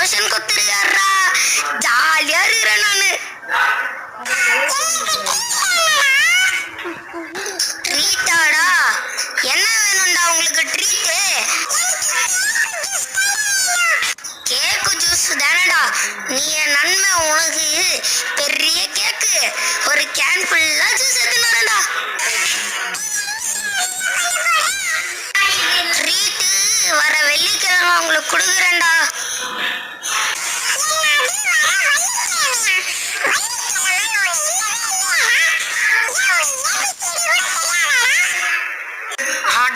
Promotion கொடுத்துருக்காரா, ஜாலியா இருக்கிறேன் நானு. ட்ரீட்டாடா, என்ன வேணும்டா உங்களுக்கு ட்ரீட்டு? கேக்கு ஜூஸ் தானடா. நீ என் நன்மை, உனக்கு பெரிய கேக்கு ஒரு கேன் ஃபுல்லா ஜூஸ் எடுத்துன்னு வரேன்டா. ட்ரீட்டு வர வெள்ளிக்கிழமை உங்களுக்கு கொடுக்குறேன்டா.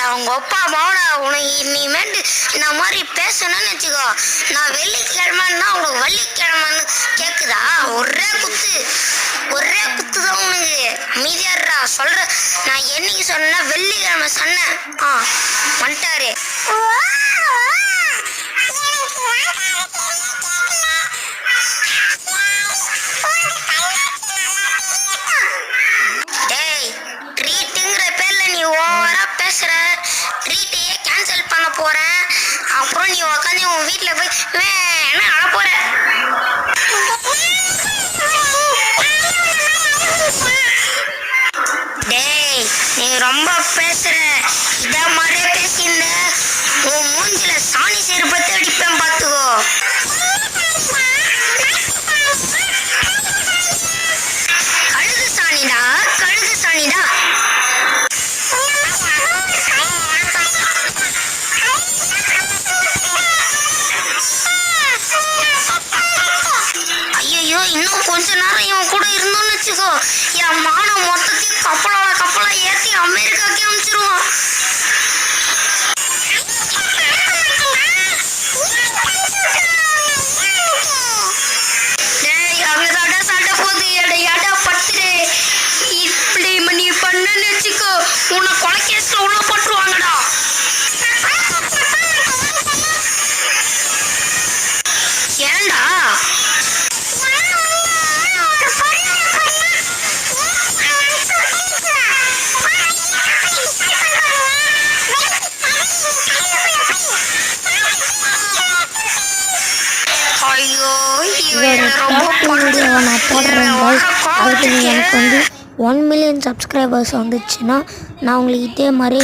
அவங்க அப்பா அம்மாவோட உனக்கு இனிமேட்டு இந்த மாதிரி பேசணும்னு வச்சுக்கோ, நான் வெள்ளிக்கிழமைன்னா உனக்கு வள்ளிக்கிழமைன்னு கேக்குதா? ஒரே குத்து தான் உனக்கு. மீதியாடுறா சொல்ற. நான் என்னைக்கு சொன்னா வெள்ளிக்கிழமை சொன்னேன். வந்துட்டாரு. டேய், ட்ரீட்டுங்கிற பேர்ல நீ ஓவரா பேசுற. ட்ரீட்டையே கேன்சல் பண்ண போறேன். அப்புறம் நீ உக்காந்து உன் வீட்டுல போய் வேணா அழ போற. டேய், நீ ரொம்ப பேசுற. இத மாதிரியே பேசியிருந்த உன் மூஞ்சில சாணி செருப்பத்தை அடிப்பேன் பாத்துக்கோ. கழுகு சாணிடா. ஐயோ, இன்னும் கொஞ்ச நேரம் இவன் கூட இருந்தோம்னு வச்சுக்கோ, என் மானம் மொத்தத்தையும் கப்பலா ஏற்றி அமெரிக்காக்கே அனுப்பிச்சிருவான். அங்கதாடா சண்டை போகுது. எடையாடா பத்துரு. இப்படி நீ பண்ணு வச்சுக்கோ, உன்னை கொலை கேஸ்ல உள்ள போட்டுருவாங்கடா. ஏண்டா? நான் போடுறேன் guys. அதுக்கு எனக்கு 1 million சப்ஸ்கிரைபர்ஸ் வந்துச்சுன்னா நான் உங்களுக்கு இதே மாதிரி